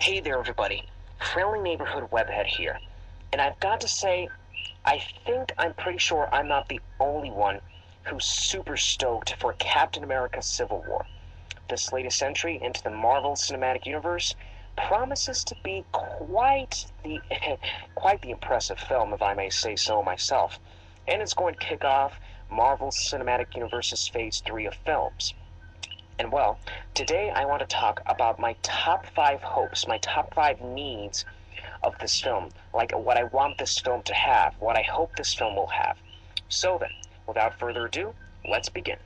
Hey there, everybody. Friendly Neighborhood Webhead here. And I've got to say, I think I'm pretty sure I'm not the only one who's super stoked for Captain America Civil War. This latest entry into the Marvel Cinematic Universe promises to be quite the quite the impressive film, if I may say so myself. And it's going to kick off Marvel Cinematic Universe's Phase 3 of films. And well, today I want to talk about my top 5 hopes, my top 5 needs of this film, like what I want this film to have, what I hope this film will have. So then, without further ado, let's begin.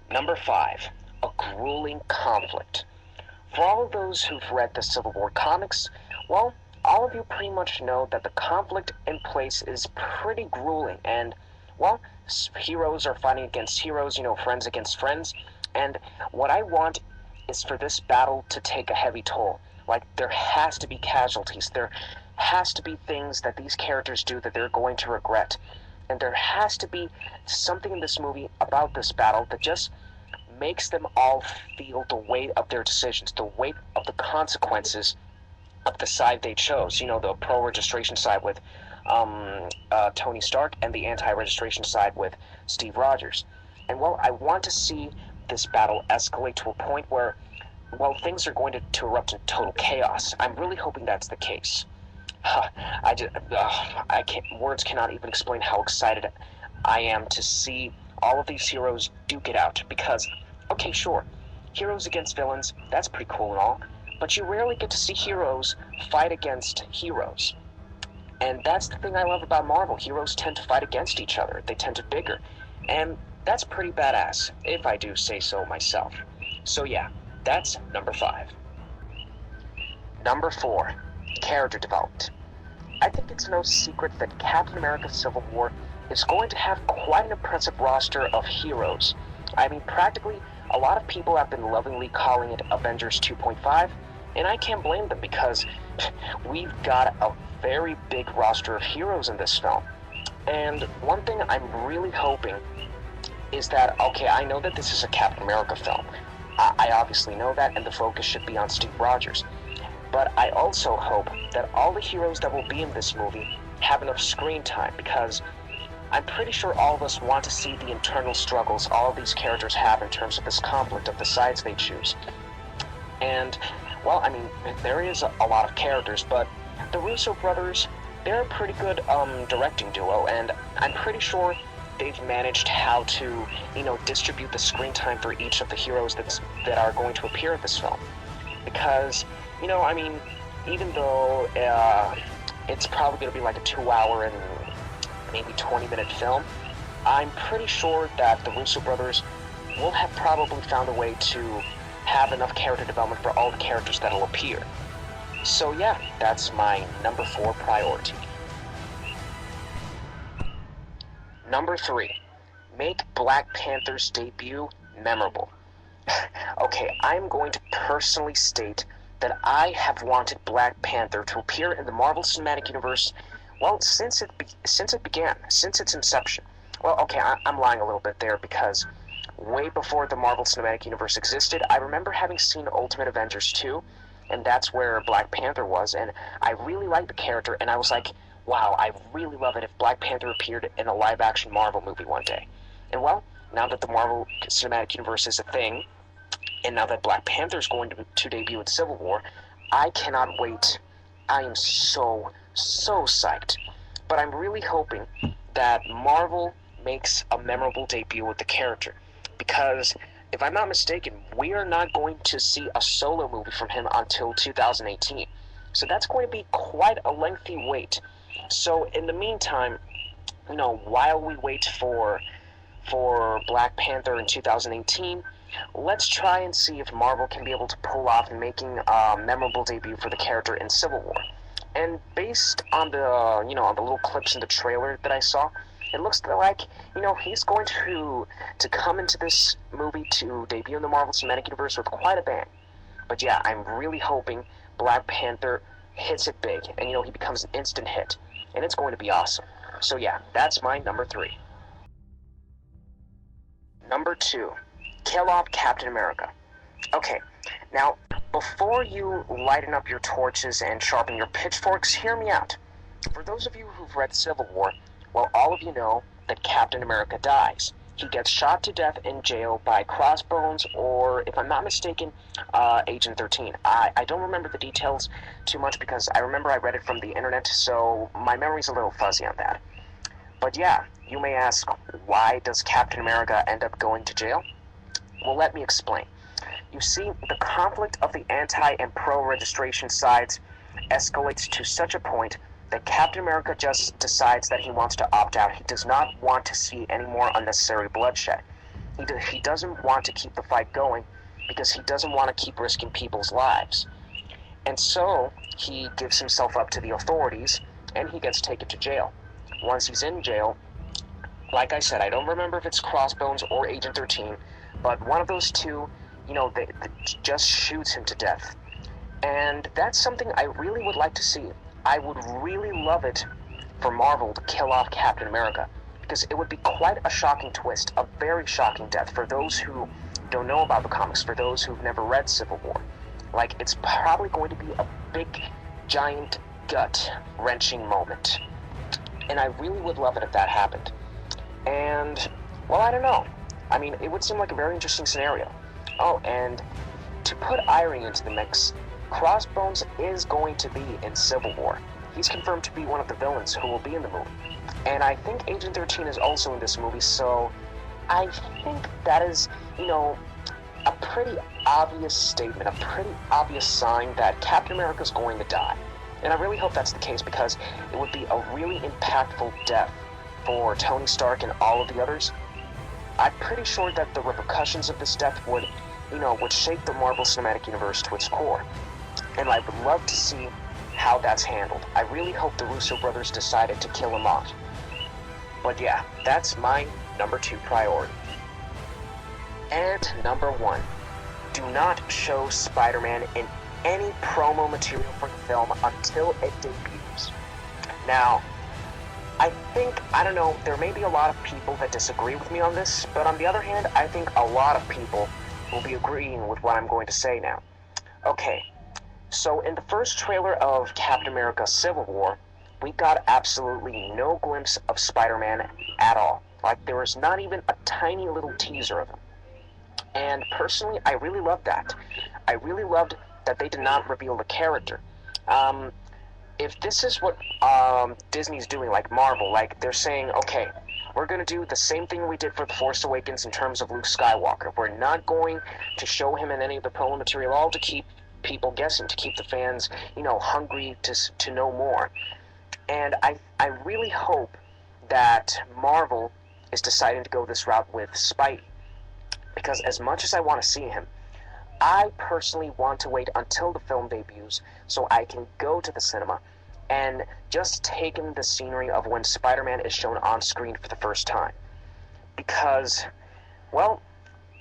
Number 5, a grueling conflict. For all of those who've read the Civil War comics, well, all of you pretty much know that the conflict in place is pretty grueling, and, well, heroes are fighting against heroes, friends against friends, and what I want is for this battle to take a heavy toll. Like, there has to be casualties, there has to be things that these characters do that they're going to regret, and there has to be something in this movie about this battle that just makes them all feel the weight of their decisions, the weight of the consequences of the side they chose. The pro-registration side with Tony Stark and the anti-registration side with Steve Rogers. And, well, I want to see this battle escalate to a point where, well, things are going to erupt in total chaos. I'm really hoping that's the case. Words cannot even explain how excited I am to see all of these heroes duke it out, because, okay, sure, heroes against villains, that's pretty cool and all, but you rarely get to see heroes fight against heroes. And that's the thing I love about Marvel. Heroes tend to fight against each other. They tend to bigger. And that's pretty badass, if I do say so myself. So yeah, that's number 5. Number 4, character development. I think it's no secret that Captain America Civil War is going to have quite an impressive roster of heroes. I mean, practically, a lot of people have been lovingly calling it Avengers 2.5, and I can't blame them, because we've got a very big roster of heroes in this film. And one thing I'm really hoping is that, okay, I know that this is a Captain America film. I obviously know that, and the focus should be on Steve Rogers. But I also hope that all the heroes that will be in this movie have enough screen time, because I'm pretty sure all of us want to see the internal struggles all of these characters have in terms of this conflict of the sides they choose. And, well, I mean, there is a lot of characters, but the Russo brothers, they're a pretty good directing duo, and I'm pretty sure they've managed how to, distribute the screen time for each of the heroes that are going to appear in this film. Because, I mean, even though it's probably going to be like a 2-hour and maybe 20-minute film, I'm pretty sure that the Russo brothers will have probably found a way to have enough character development for all the characters that'll appear. So yeah, that's my number 4 priority. Number 3, make Black Panther's debut memorable. Okay, I'm going to personally state that I have wanted Black Panther to appear in the Marvel Cinematic Universe, well, since its inception. Well, okay, I'm lying a little bit there, because way before the Marvel Cinematic Universe existed, I remember having seen Ultimate Avengers 2, and that's where Black Panther was, and I really liked the character, and I was like, wow, I really love it if Black Panther appeared in a live-action Marvel movie one day. And well, now that the Marvel Cinematic Universe is a thing, and now that Black Panther is going to debut in Civil War, I cannot wait. I am so psyched. But I'm really hoping that Marvel makes a memorable debut with the character, because if I'm not mistaken, we are not going to see a solo movie from him until 2018. So that's going to be quite a lengthy wait. So in the meantime, while we wait for Black Panther in 2018, let's try and see if Marvel can be able to pull off making a memorable debut for the character in Civil War. And based on the, on the little clips in the trailer that I saw, it looks like, he's going to come into this movie to debut in the Marvel Cinematic Universe with quite a bang. But yeah, I'm really hoping Black Panther hits it big, and, he becomes an instant hit. And it's going to be awesome. So yeah, that's my number 3. Number 2, kill off Captain America. Okay, now, before you lighten up your torches and sharpen your pitchforks, hear me out. For those of you who've read Civil War, well, all of you know that Captain America dies. He gets shot to death in jail by Crossbones, or, if I'm not mistaken, Agent 13. I don't remember the details too much because I remember I read it from the internet, so my memory's a little fuzzy on that. But yeah, you may ask, why does Captain America end up going to jail? Well, let me explain. You see, the conflict of the anti- and pro-registration sides escalates to such a point that Captain America just decides that he wants to opt out. He does not want to see any more unnecessary bloodshed. He doesn't want to keep the fight going because he doesn't want to keep risking people's lives. And so he gives himself up to the authorities and he gets taken to jail. Once he's in jail, like I said, I don't remember if it's Crossbones or Agent 13, but one of those two, they just shoots him to death. And that's something I really would like to see. I would really love it for Marvel to kill off Captain America, because it would be quite a shocking twist, a very shocking death for those who don't know about the comics, for those who've never read Civil War. Like, it's probably going to be a big, giant, gut-wrenching moment. And I really would love it if that happened. And, well, I don't know. I mean, it would seem like a very interesting scenario. Oh, and to put irony into the mix, Crossbones is going to be in Civil War. He's confirmed to be one of the villains who will be in the movie. And I think Agent 13 is also in this movie, so I think that is, a pretty obvious statement, a pretty obvious sign that Captain America is going to die. And I really hope that's the case because it would be a really impactful death for Tony Stark and all of the others. I'm pretty sure that the repercussions of this death would shake the Marvel Cinematic Universe to its core. And I would love to see how that's handled. I really hope the Russo brothers decided to kill him off. But yeah, that's my number 2 priority. And number 1, do not show Spider-Man in any promo material for the film until it debuts. Now, I don't know, there may be a lot of people that disagree with me on this, but on the other hand, I think a lot of people will be agreeing with what I'm going to say now. Okay, so in the first trailer of Captain America Civil War, we got absolutely no glimpse of Spider-Man at all. Like, there was not even a tiny little teaser of him. And personally, I really loved that. I really loved that they did not reveal the character. If this is what Disney's doing, like Marvel, like they're saying, okay, we're going to do the same thing we did for The Force Awakens in terms of Luke Skywalker. We're not going to show him in any of the promo material, all to keep people guessing, to keep the fans, hungry to know more. And I really hope that Marvel is deciding to go this route with Spidey. Because as much as I want to see him, I personally want to wait until the film debuts so I can go to the cinema and just take in the scenery of when Spider-Man is shown on screen for the first time. Because, well,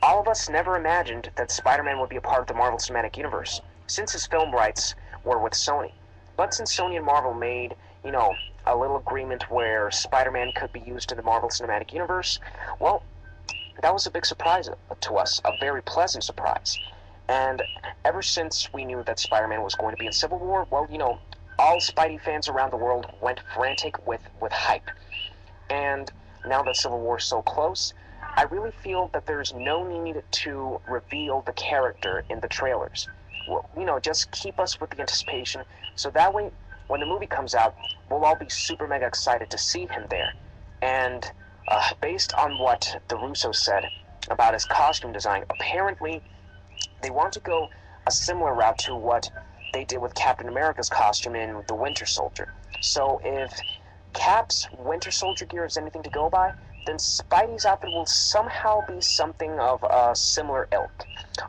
all of us never imagined that Spider-Man would be a part of the Marvel Cinematic Universe, since his film rights were with Sony. But since Sony and Marvel made, a little agreement where Spider-Man could be used in the Marvel Cinematic Universe, well, that was a big surprise to us, a very pleasant surprise. And ever since we knew that Spider-Man was going to be in Civil War, well, all Spidey fans around the world went frantic with hype. And now that Civil War is so close, I really feel that there's no need to reveal the character in the trailers. Well, just keep us with the anticipation, so that way, when the movie comes out, we'll all be super mega excited to see him there. And based on what the Russo said about his costume design, apparently they want to go a similar route to what they did with Captain America's costume in The Winter Soldier. So if Cap's Winter Soldier gear is anything to go by, then Spidey's outfit will somehow be something of a similar ilk.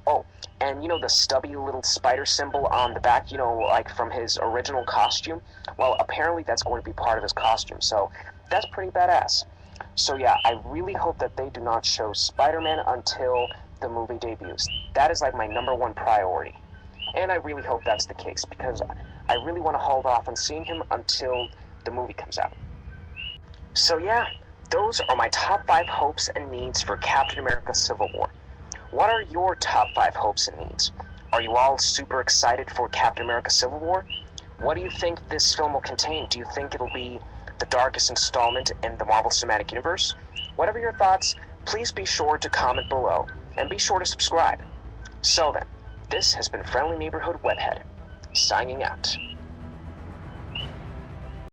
Oh, and the stubby little spider symbol on the back, like from his original costume, well, apparently that's going to be part of his costume, so that's pretty badass. So yeah, I really hope that they do not show Spider-Man until the movie debuts. That is like my number 1 priority. And I really hope that's the case, because I really want to hold off on seeing him until the movie comes out. So yeah, those are my top 5 hopes and needs for Captain America Civil War. What are your top 5 hopes and needs? Are you all super excited for Captain America Civil War? What do you think this film will contain? Do you think it'll be the darkest installment in the Marvel Cinematic Universe? Whatever your thoughts, please be sure to comment below, and be sure to subscribe. So then, this has been Friendly Neighborhood Webhead, signing out.